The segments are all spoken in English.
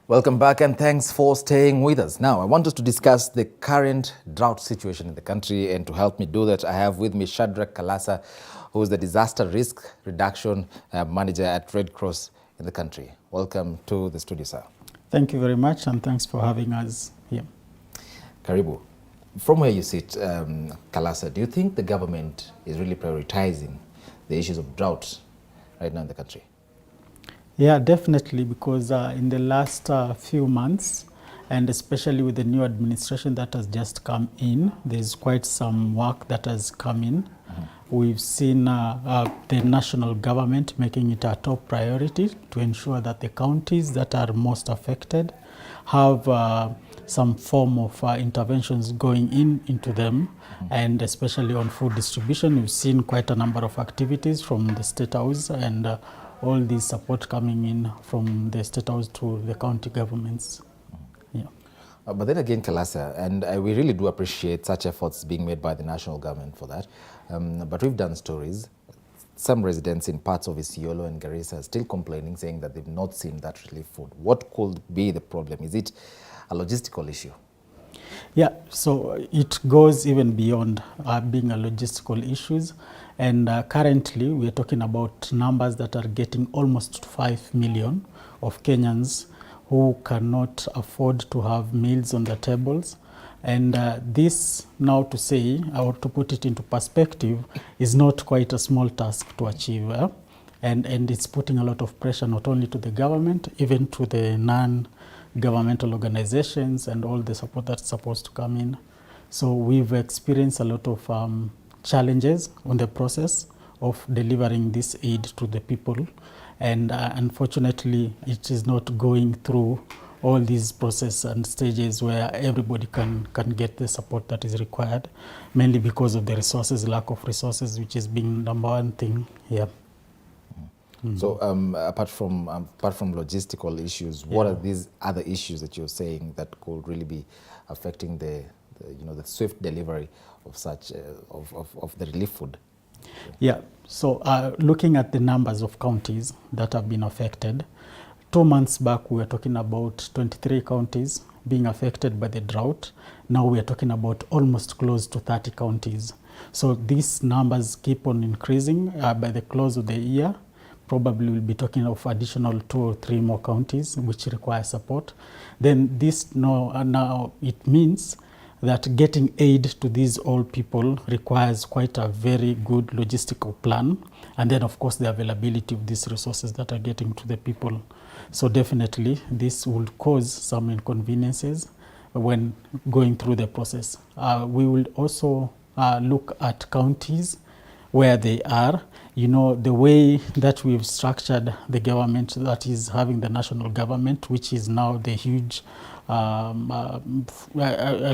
Welcome back and thanks for staying with us. Now, I want us to discuss the current drought situation in the country, and to help me do that, I have with me Shadrach Kalasa, who is the Disaster Risk Reduction Manager at Red Cross in the country. Welcome to the studio, sir. Thank you very much, and thanks for having us here. Karibu. From where you sit, Kalasa, do you think the government is really prioritizing the issues of drought right now in the country? Yeah, definitely, because in the last few months, and especially with the new administration that has just come in, there's quite some work that has come in. We've seen the national government making it a top priority to ensure that the counties that are most affected have some form of interventions going into them, and especially on food distribution. We've seen quite a number of activities from the State House, and all this support coming in from the State House to the county governments. Yeah. But then again, Kalasa, and we really do appreciate such efforts being made by the national government for that. But we've done stories. Some residents in parts of Isiolo and Garissa are still complaining, saying that they've not seen that relief food. What could be the problem? Is it a logistical issue? Yeah, so it goes even beyond being a logistical issues. And currently, we're talking about numbers that are getting almost 5 million of Kenyans who cannot afford to have meals on their tables. And this, now to say, or to put it into perspective, is not quite a small task to achieve. And it's putting a lot of pressure not only to the government, even to the non-governmental organizations and all the support that's supposed to come in. So we've experienced a lot of challenges on the process of delivering this aid to the people, and unfortunately it is not going through all these process and stages where everybody can get the support that is required, mainly because of the resources, lack of resources, which is being number one thing here. So apart from logistical issues, what are these other issues that you're saying that could really be affecting the swift delivery of such of the relief food? Yeah, so looking at the numbers of counties that have been affected, 2 months back we were talking about 23 counties being affected by the drought. Now we are talking about almost close to 30 counties. So these numbers keep on increasing. By the close of the year, probably we'll be talking of additional 2 or 3 more counties which require support. Then this now it means that getting aid to these all people requires quite a very good logistical plan, and then of course the availability of these resources that are getting to the people. So definitely this will cause some inconveniences when going through the process. We will also look at counties where they are. You know, the way that we've structured the government, that is having the national government, which is now the huge, I'll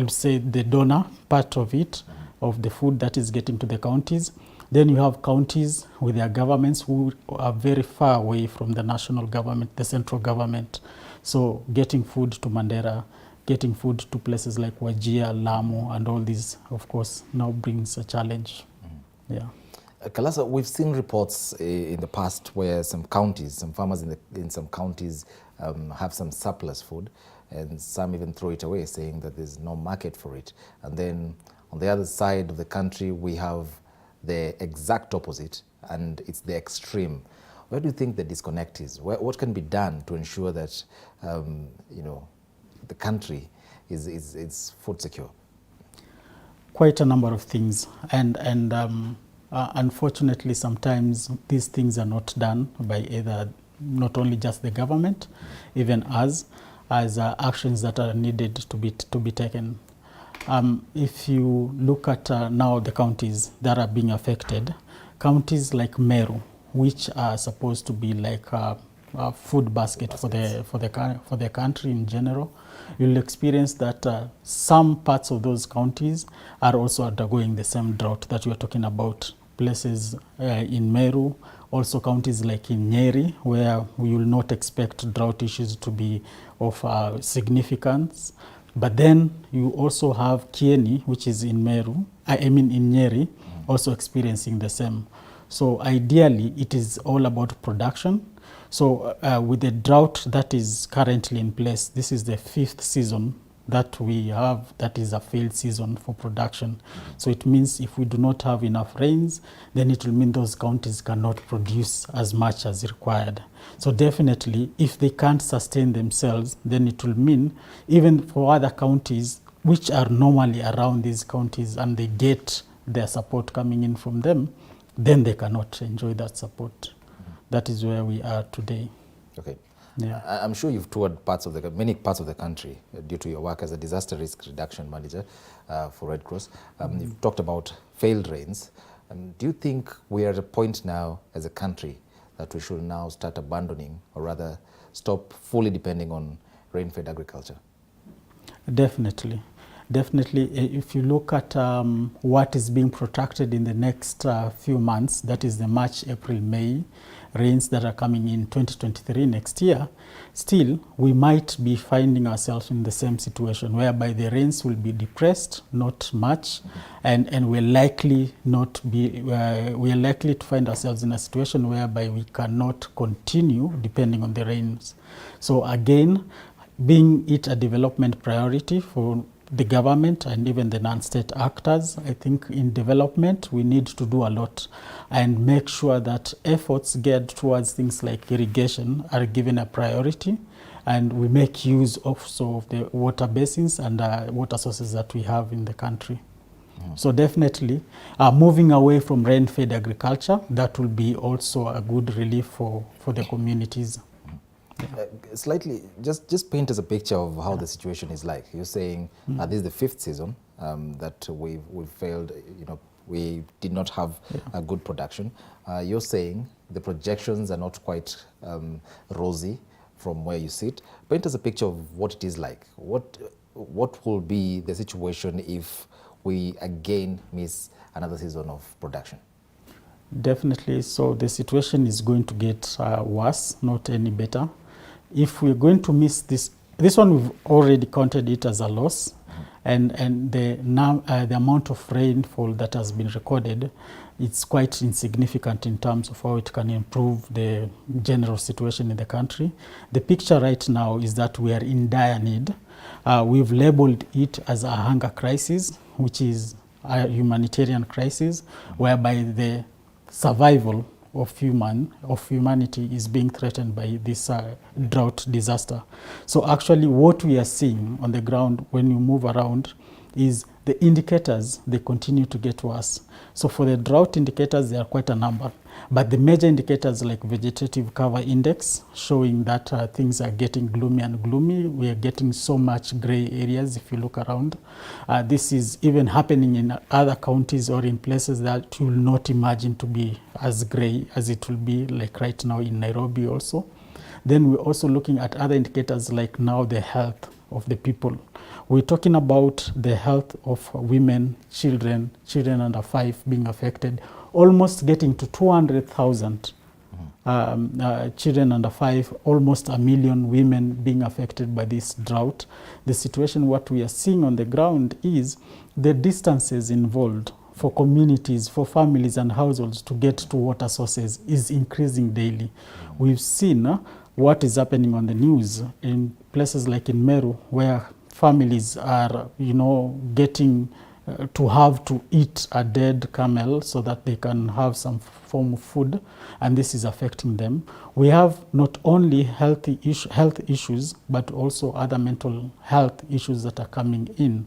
say the donor part of it, of the food that is getting to the counties. Then you have counties with their governments who are very far away from the national government, the central government. So getting food to Mandera, getting food to places like Wajir, Lamu, and all these, of course, now brings a challenge. Yeah. Kalasa, we've seen reports in the past where some counties, some farmers in some counties have some surplus food, and some even throw it away, saying that there's no market for it. And then on the other side of the country, we have the exact opposite, and it's the extreme. Where do you think the disconnect is? What can be done to ensure that the country is food secure? Quite a number of things, and unfortunately, sometimes these things are not done by either, not only just the government, even us, as actions that are needed to be taken. If you look at now the counties that are being affected, counties like Meru, which are supposed to be like a food basket for the country in general, you'll experience that some parts of those counties are also undergoing the same drought that you're talking about. Places in Meru, also counties like in Nyeri, where we will not expect drought issues to be of significance. But then you also have Kieni, which is in Meru, in Nyeri, also experiencing the same. So ideally, it is all about production. So with the drought that is currently in place, this is the 5th season that we have that is a failed season for production. So it means if we do not have enough rains, then it will mean those counties cannot produce as much as required. So definitely, if they can't sustain themselves, then it will mean even for other counties which are normally around these counties and they get their support coming in from them, then they cannot enjoy that support. That is where we are today. Okay. Yeah. I'm sure you've toured many parts of the country due to your work as a disaster risk reduction manager for Red Cross. You've talked about failed rains. Do you think we are at a point now as a country that we should now start abandoning, or rather stop fully depending on rain-fed agriculture? Definitely. Definitely, if you look at what is being protracted in the next few months, that is the March, April, May rains that are coming in 2023 next year, still we might be finding ourselves in the same situation whereby the rains will be depressed, not much, and we're likely to find ourselves in a situation whereby we cannot continue depending on the rains. So again, being it a development priority for the government and even the non-state actors, I think in development we need to do a lot and make sure that efforts geared towards things like irrigation are given a priority, and we make use also of the water basins and water sources that we have in the country. So definitely moving away from rain-fed agriculture, that will be also a good relief for the communities. Slightly, just paint us a picture of how the situation is like. You're saying this is the 5th season that we've failed, we did not have a good production. You're saying the projections are not quite rosy from where you sit. Paint us a picture of what it is like. What will be the situation if we again miss another season of production? Definitely. So the situation is going to get worse, not any better. If we're going to miss this one, we've already counted it as a loss, and the amount of rainfall that has been recorded, it's quite insignificant in terms of how it can improve the general situation in the country. The picture right now is that we are in dire need. We've labeled it as a hunger crisis, which is a humanitarian crisis, whereby the survival of humanity is being threatened by this drought disaster. So actually what we are seeing on the ground when you move around is the indicators, they continue to get worse. So for the drought indicators, there are quite a number. But the major indicators like vegetative cover index, showing that things are getting gloomy and gloomy. We are getting so much gray areas if you look around. This is even happening in other counties or in places that you will not imagine to be as gray as it will be like right now in Nairobi also. Then we're also looking at other indicators like now the health of the people. We're talking about the health of women, children under 5 being affected, almost getting to 200,000 children under 5, almost 1 million women being affected by this drought. The situation, what we are seeing on the ground is the distances involved for communities, for families and households to get to water sources is increasing daily. We've seen what is happening on the news in places like in Meru, where families are, getting to have to eat a dead camel so that they can have some form of food, and this is affecting them. We have not only health issues, but also other mental health issues that are coming in.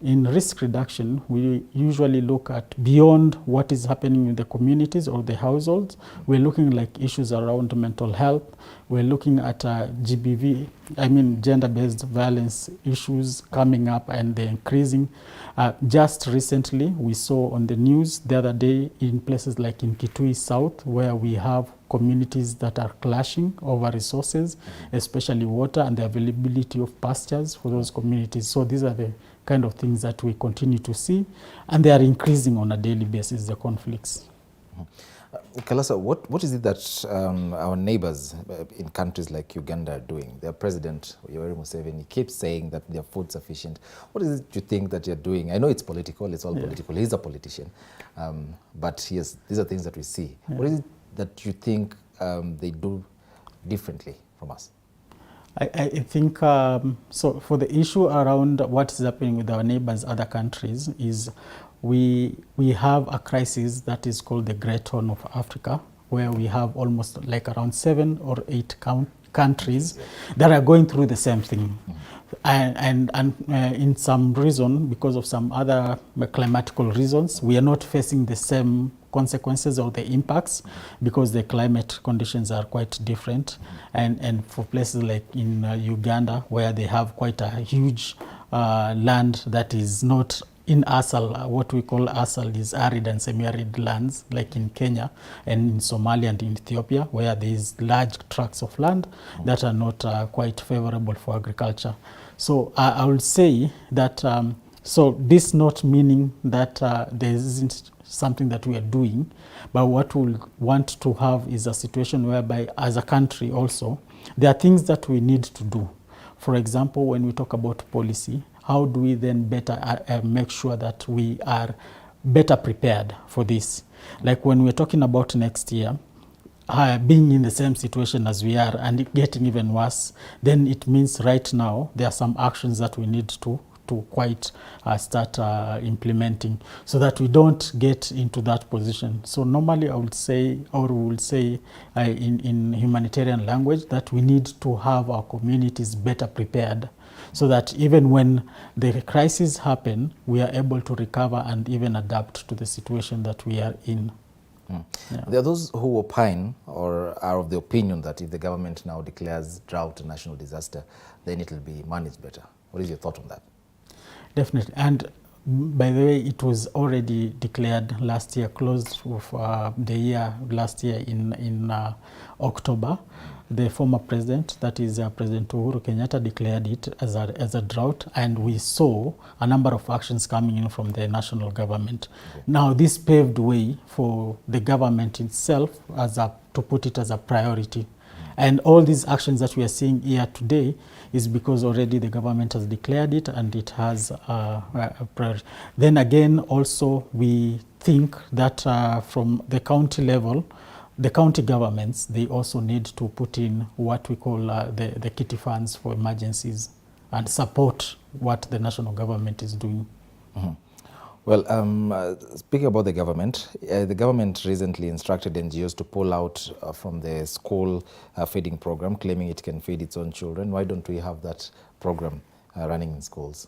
In risk reduction, we usually look at beyond what is happening in the communities or the households. We're looking like issues around mental health. We're looking at GBV, gender-based violence issues coming up, and they're increasing. Just recently, we saw on the news the other day in places like in Kitui South, where we have communities that are clashing over resources, especially water and the availability of pastures for those communities. So these are the kind of things that we continue to see, and they are increasing on a daily basis, the conflicts. Kalasa, what is it that our neighbors in countries like Uganda are doing? Their president, Yoweri Museveni, keeps saying that they're food sufficient. What is it you think that you're doing? I know it's political, it's all political. He's a politician. But yes, these are things that we see. Yeah. What is it that you think they do differently from us? I think, so for the issue around what is happening with our neighbors, other countries, is we have a crisis that is called the Great Horn of Africa, where we have almost like around 7 or 8 countries that are going through the same thing. And in some reason, because of some other climatical reasons, we are not facing the same consequences or the impacts because the climate conditions are quite different. And for places like in Uganda, where they have quite a huge land that is not in ASAL, what we call ASAL is arid and semi-arid lands, like in Kenya and in Somalia and in Ethiopia, where there is large tracts of land that are not quite favorable for agriculture. So I would say that, so this not meaning that there isn't something that we are doing, but what we want to have is a situation whereby as a country also, there are things that we need to do. For example, when we talk about policy, how do we then better make sure that we are better prepared for this? Like when we're talking about next year, being in the same situation as we are and it getting even worse, then it means right now there are some actions that we need to quite start implementing so that we don't get into that position. So normally I would say, or we will say in humanitarian language, that we need to have our communities better prepared so that even when the crises happen, we are able to recover and even adapt to the situation that we are in. Yeah. There are those who opine or are of the opinion that if the government now declares drought a national disaster, then it will be managed better. What is your thought on that? Definitely. And by the way, it was already declared last year, closed of the year last year in October. The former president, that is President Uhuru Kenyatta, declared it as a drought, and we saw a number of actions coming in from the national government. Okay. Now, this paved way for the government itself to put it as a priority. And all these actions that we are seeing here today is because already the government has declared it and it has a priority. Then again, also we think that from the county level, the county governments, they also need to put in what we call the kitty funds for emergencies and support what the national government is doing. Mm-hmm. Well, speaking about the government recently instructed NGOs to pull out from the school feeding program, claiming it can feed its own children. Why don't we have that program running in schools?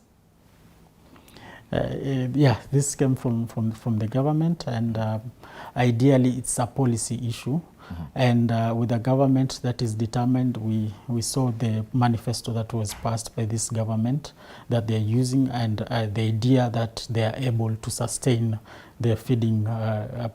Yeah, this came from the government, and ideally it's a policy issue. Mm-hmm. And with a government that is determined, we saw the manifesto that was passed by this government that they're using, and the idea that they are able to sustain their feeding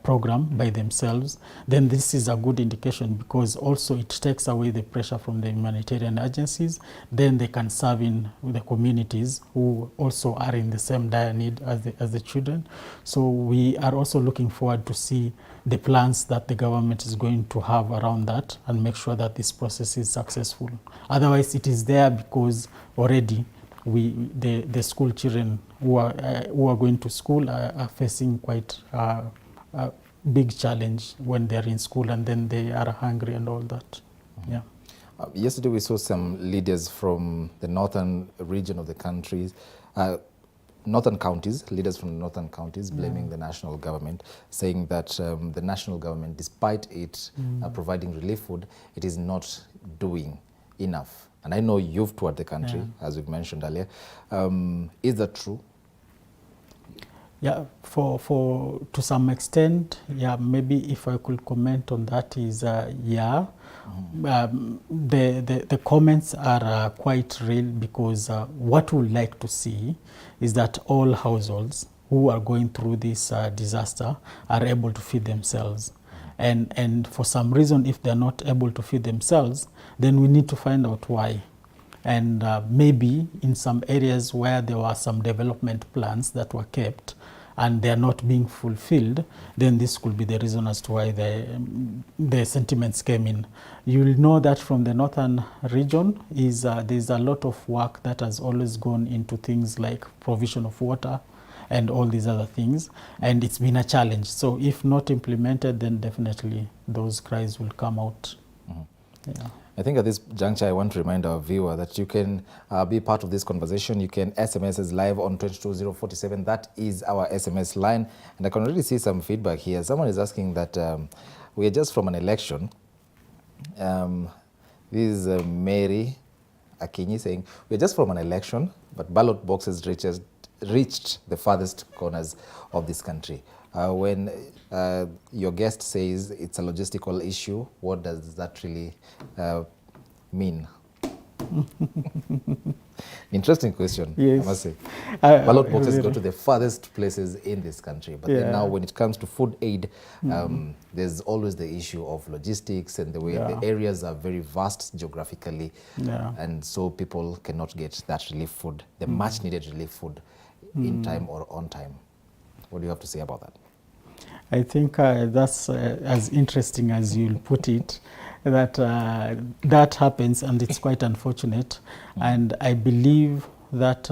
program by themselves, then this is a good indication, because also it takes away the pressure from the humanitarian agencies. Then they can serve in the communities who also are in the same dire need as the children. So we are also looking forward to see the plans that the government is going to have around that and make sure that this process is successful. Otherwise, it is there because already the school children who are going to school are facing quite a big challenge when they're in school, and then they are hungry and all that. Mm-hmm. Yeah. Yesterday we saw some leaders from the northern region of the country, northern counties, leaders from the northern counties blaming the national government, saying that the national government, despite it providing relief food, it is not doing enough. And I know you've toured the country, as we've mentioned earlier. Is that true? Yeah, to some extent, yeah, maybe if I could comment on that is, yeah. Mm-hmm. The comments are quite real, because what we would like to see is that all households who are going through this disaster are able to feed themselves. And for some reason, if they're not able to feed themselves, then we need to find out why. And maybe in some areas where there were some development plans that were kept, and they are not being fulfilled, then this could be the reason as to why the sentiments came in. You'll know that from the northern region there's a lot of work that has always gone into things like provision of water and all these other things, and it's been a challenge. So if not implemented, then definitely those cries will come out. Yeah. I think at this juncture, I want to remind our viewer that you can be part of this conversation. You can SMS us live on 22047. That is our SMS line. And I can already see some feedback here. Someone is asking that we are just from an election. This is Mary Akinyi saying, we're just from an election, but ballot boxes reached the farthest corners of this country. When your guest says it's a logistical issue, what does that really mean? Interesting question, yes. I must say. Ballot boxes go to the farthest places in this country, but then now when it comes to food aid, there's always the issue of logistics and the way the areas are very vast geographically, and so people cannot get that relief food, the much needed relief food in time or on time. What do you have to say about that? I think that's as interesting as you'll put it, that that happens, and it's quite unfortunate. And I believe that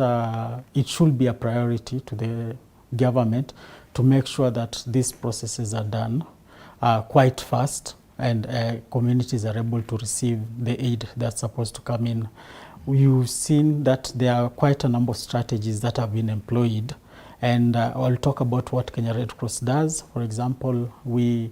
it should be a priority to the government to make sure that these processes are done quite fast, and communities are able to receive the aid that's supposed to come in. You've seen that there are quite a number of strategies that have been employed, and I'll talk about what Kenya Red Cross does. For example, we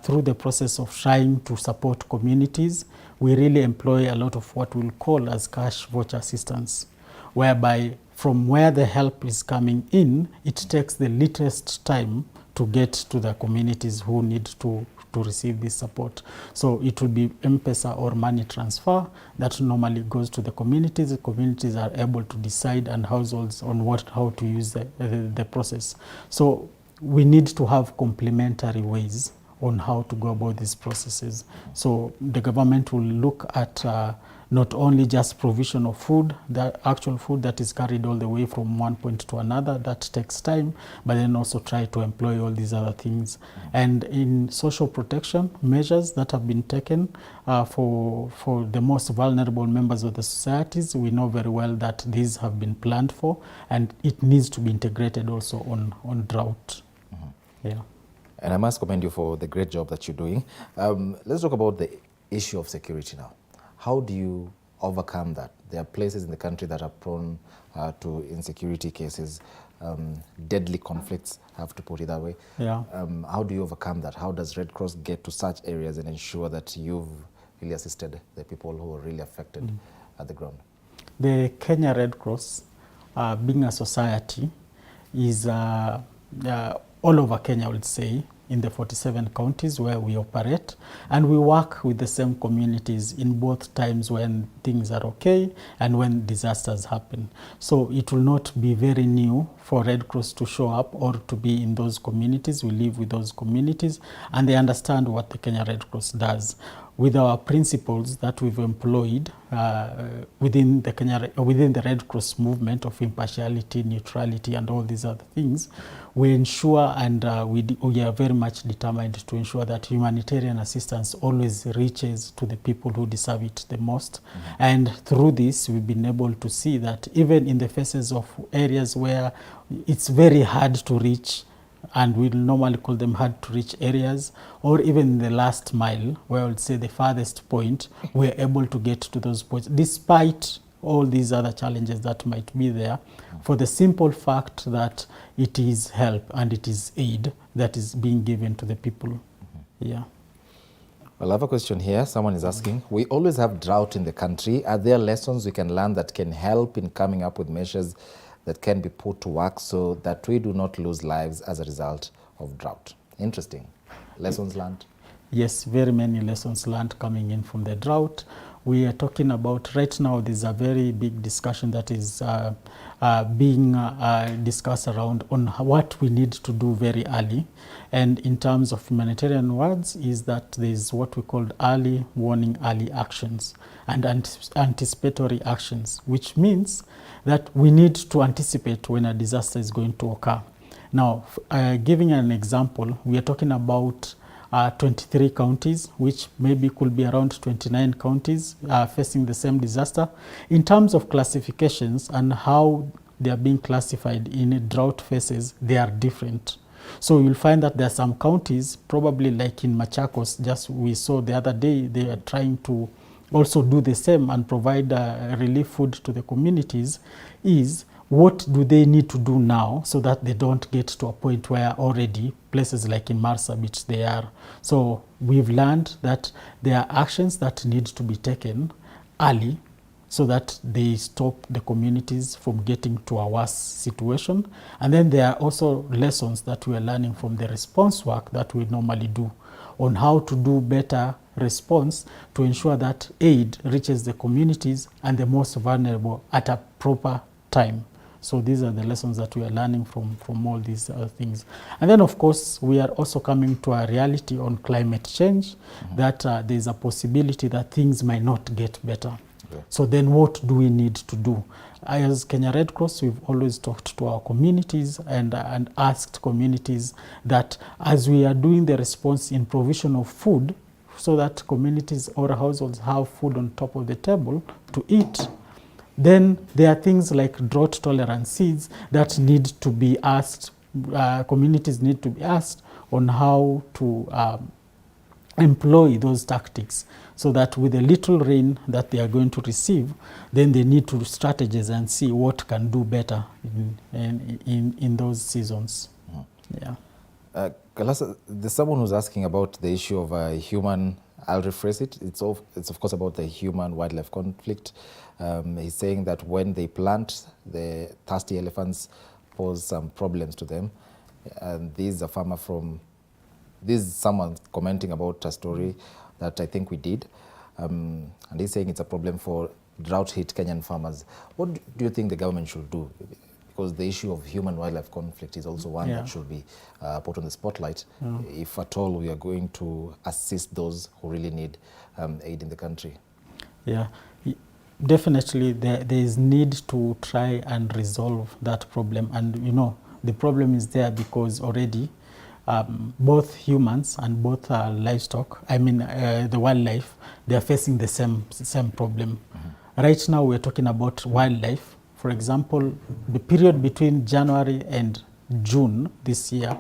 through the process of trying to support communities, we really employ a lot of what we'll call as cash voucher assistance, whereby from where the help is coming in, it takes the littlest time to get to the communities who need to receive this support. So it will be M-Pesa or money transfer that normally goes to the communities. The communities are able to decide, and households on how to use the process. So we need to have complementary ways on how to go about these processes. So the government will look at not only just provision of food, the actual food that is carried all the way from one point to another, that takes time, but then also try to employ all these other things. And in social protection measures that have been taken for the most vulnerable members of the societies, we know very well that these have been planned for, and it needs to be integrated also on drought. Yeah. And I must commend you for the great job that you're doing. Let's talk about the issue of security now. How do you overcome that? There are places in the country that are prone to insecurity cases, deadly conflicts, I have to put it that way. Yeah. How do you overcome that? How does Red Cross get to such areas and ensure that you've really assisted the people who are really affected at the ground? The Kenya Red Cross, being a society, is all over Kenya, I would say, in the 47 counties where we operate, and we work with the same communities in both times when things are okay and when disasters happen. So it will not be very new for Red Cross to show up or to be in those communities. We live with those communities, and they understand what the Kenya Red Cross does. With our principles that we've employed within the Red Cross movement of impartiality, neutrality, and all these other things, we ensure, and we are very much determined to ensure that humanitarian assistance always reaches to the people who deserve it the most. And through this, we've been able to see that even in the faces of areas where it's very hard to reach, and we normally call them hard to reach areas, or even the last mile, where I would say the farthest point, we're able to get to those points, despite all these other challenges that might be there, for the simple fact that it is help and it is aid that is being given to the people. Yeah. Well, I have a question here. Someone is asking, we always have drought in the country. Are there lessons we can learn that can help in coming up with measures that can be put to work so that we do not lose lives as a result of drought? Interesting. Lessons learned? Yes, very many lessons learned coming in from the drought. We are talking about, right now, there's a very big discussion that is being discussed around on what we need to do very early. And in terms of humanitarian words, is that there's what we call early warning, early actions, and anticipatory actions, which means that we need to anticipate when a disaster is going to occur. Now, giving an example, we are talking about 23 counties, which maybe could be around 29 counties facing the same disaster. In terms of classifications and how they are being classified in drought phases, they are different. So you'll find that there are some counties, probably like in Machakos, just we saw the other day, they are trying to also do the same and provide relief food to the communities. Is what do they need to do now so that they don't get to a point where already places like in Marsabit they are. So we've learned that there are actions that need to be taken early so that they stop the communities from getting to a worse situation. And then there are also lessons that we are learning from the response work that we normally do on how to do better response to ensure that aid reaches the communities and the most vulnerable at a proper time. So these are the lessons that we are learning from all these things. And then, of course, we are also coming to a reality on climate change, that there's a possibility that things might not get better. Okay. So then what do we need to do? As Kenya Red Cross, we've always talked to our communities and asked communities that as we are doing the response in provision of food, so that communities or households have food on top of the table to eat, then there are things like drought tolerant seeds that need to be asked, communities need to be asked on how to employ those tactics, so that with the little rain that they are going to receive, then they need to strategize and see what can do better in those seasons. Yeah. Kalasa, there's someone who's asking about the issue of human, I'll rephrase it, it's of course about the human-wildlife conflict. He's saying that when they plant, the thirsty elephants pose some problems to them. And this is a farmer from, this is someone commenting about a story that I think we did. And he's saying it's a problem for drought-hit Kenyan farmers. What do you think the government should do? Because the issue of human-wildlife conflict is also one that should be put on the spotlight, if at all we are going to assist those who really need aid in the country. Yeah, definitely there is need to try and resolve that problem. And you know, the problem is there because already both humans and both livestock, I mean the wildlife, they are facing the same problem. Right now we're talking about wildlife. For example, the period between January and June this year,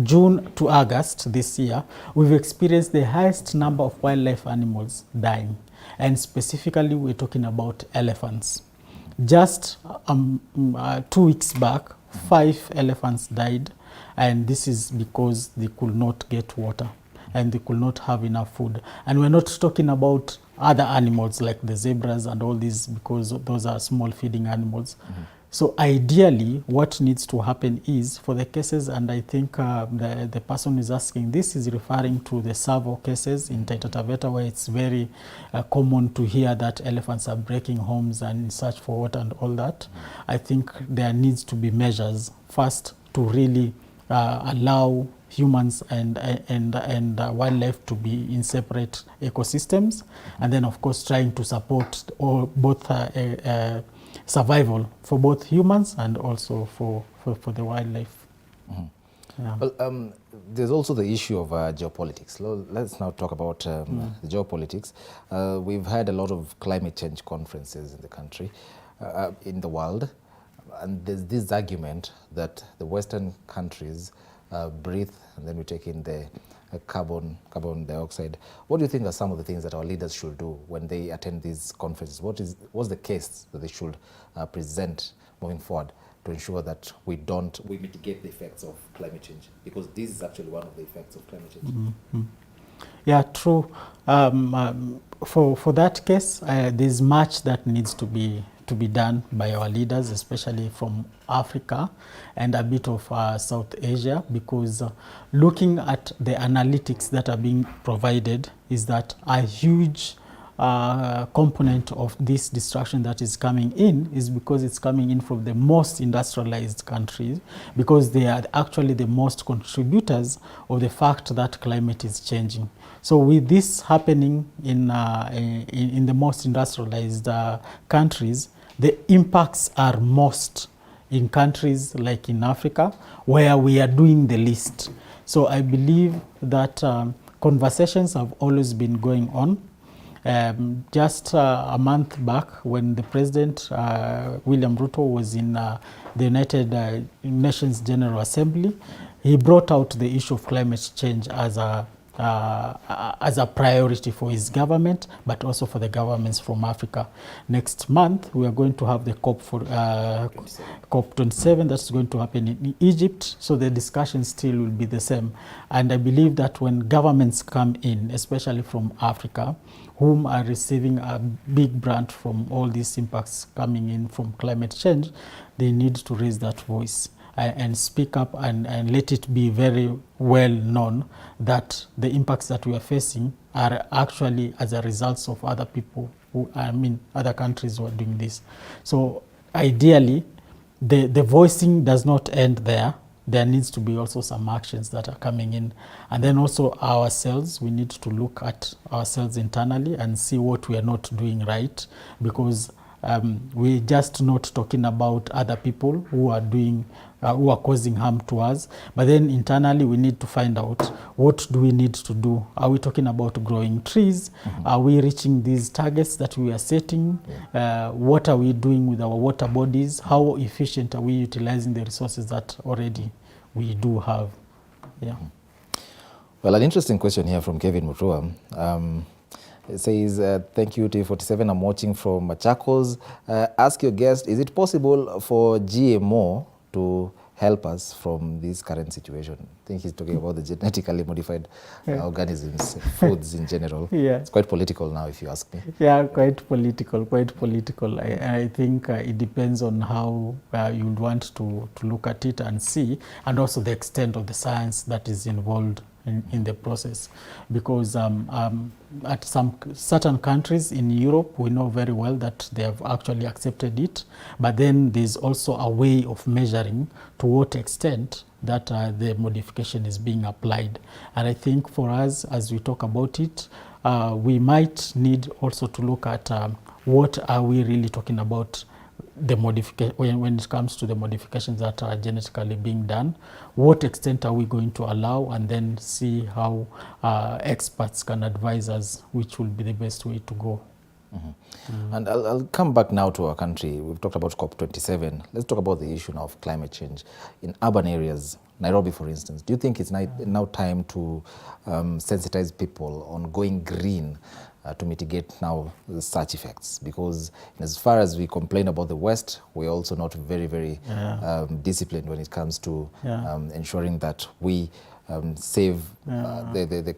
June to August this year, we've experienced the highest number of wildlife animals dying. And specifically, we're talking about elephants. Just 2 weeks back, 5 elephants died, and this is because they could not get water and they could not have enough food. And we're not talking about other animals like the zebras and all these, because those are small feeding animals. So ideally, what needs to happen is for the cases, and I think the person is asking, this is referring to the Savo cases in Taita Taveta, where it's very common to hear that elephants are breaking homes and in search for water and all that. I think there needs to be measures first to really allow humans and wildlife to be in separate ecosystems, and then of course trying to support both survival for both humans and also for the wildlife. Yeah. Well, there's also the issue of geopolitics. Let's now talk about the geopolitics. We've had a lot of climate change conferences in the country, in the world, and there's this argument that the Western countries breathe and then we take in the carbon dioxide. What do you think are some of the things that our leaders should do when they attend these conferences? What's the case that they should present moving forward to ensure that we mitigate the effects of climate change? Because this is actually one of the effects of climate change. Yeah, true. For that case, there's much that needs to be done by our leaders, especially from Africa and a bit of South Asia, because looking at the analytics that are being provided is that a huge component of this destruction that is coming in is because it's coming in from the most industrialized countries, because they are actually the most contributors of the fact that climate is changing. So with this happening in the most industrialized countries, the impacts are most in countries like in Africa, where we are doing the least. So I believe that conversations have always been going on. Just a month back, when the President, William Ruto, was in the United Nations General Assembly, he brought out the issue of climate change as a priority for his government, but also for the governments from Africa. Next month, we are going to have the COP27 that's going to happen in Egypt, so the discussion still will be the same. And I believe that when governments come in, especially from Africa, whom are receiving a big brunt from all these impacts coming in from climate change, they need to raise that voice and speak up and let it be very well known that the impacts that we are facing are actually as a result of other people who, other countries who are doing this. So ideally, the voicing does not end there. There needs to be also some actions that are coming in. And then also ourselves, we need to look at ourselves internally and see what we are not doing right, because we're just not talking about other people who are doing who are causing harm to us, but then internally we need to find out what do we need to do. Are we talking about growing trees? Are we reaching these targets that we are setting? What are we doing with our water bodies? How efficient are we utilizing the resources that already we do have? Yeah. Well, an interesting question here from Kevin Mutua. It says, thank you, T47. I'm watching from Machakos. Ask your guest, is it possible for GMO to help us from this current situation? I think he's talking about the genetically modified organisms, foods in general. Yeah. It's quite political now, if you ask me. Yeah, quite political, quite political. I think it depends on how you would want to look at it and see, and also the extent of the science that is involved in the process, because at some certain countries in Europe, we know very well that they have actually accepted it, but then there's also a way of measuring to what extent that the modification is being applied. And I think for us, as we talk about it, we might need also to look at what are we really talking about the modification when it comes to the modifications that are genetically being done. What extent are we going to allow, and then see how experts can advise us which will be the best way to go. And I'll come back now to our country. We've talked about COP27. Let's talk about the issue now of climate change in urban areas. Nairobi, for instance. Do you think it's now time to sensitize people on going green to mitigate now such effects? Because as far as we complain about the West, we're also not very, very disciplined when it comes to ensuring that we save the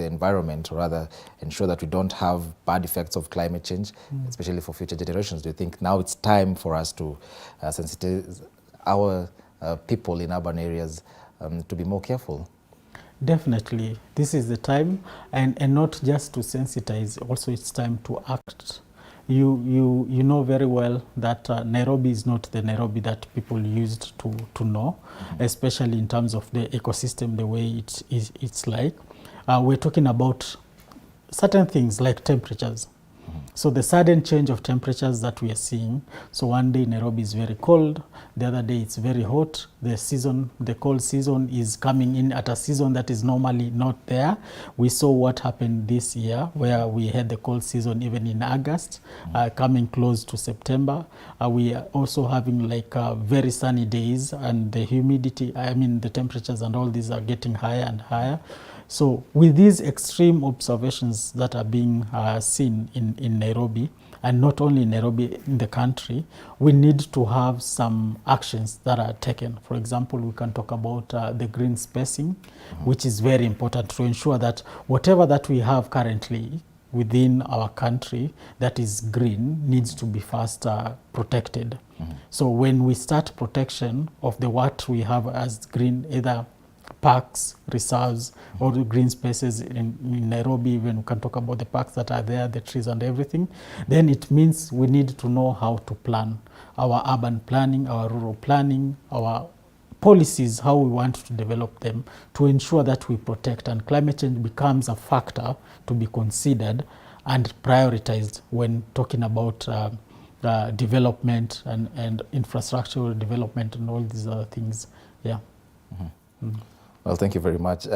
environment, or rather ensure that we don't have bad effects of climate change, especially for future generations. Do you think now it's time for us to sensitize our people in urban areas to be more careful? Definitely, this is the time, and not just to sensitize, also it's time to act. You know very well that Nairobi is not the Nairobi that people used to know, especially in terms of the ecosystem, the way it's like. We're talking about certain things like temperatures. So the sudden change of temperatures that we are seeing, so one day Nairobi is very cold, the other day it's very hot. The cold season is coming in at a season that is normally not there. We saw what happened this year, where we had the cold season even in August, coming close to September. We are also having like very sunny days, and the humidity, the temperatures and all these are getting higher and higher. So with these extreme observations that are being seen in Nairobi, and not only in Nairobi, in the country, we need to have some actions that are taken. For example, we can talk about the green spacing, which is very important to ensure that whatever that we have currently within our country that is green needs to be first protected. So when we start protection of what we have as green, either parks, reserves, or the green spaces in Nairobi, even we can talk about the parks that are there, the trees and everything, then it means we need to know how to plan our urban planning, our rural planning, our policies, how we want to develop them to ensure that we protect, and climate change becomes a factor to be considered and prioritized when talking about development and infrastructural development and all these other things. Yeah. Well, thank you very much.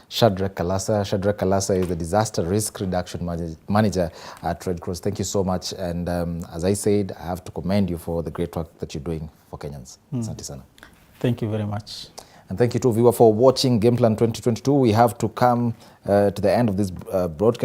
Shadrach Kalasa. Shadrach Kalasa is the Disaster Risk Reduction Manager at Red Cross. Thank you so much. And as I said, I have to commend you for the great work that you're doing for Kenyans. Asante sana. Thank you very much. And thank you to viewer for watching GamePlan 2022. We have to come to the end of this broadcast.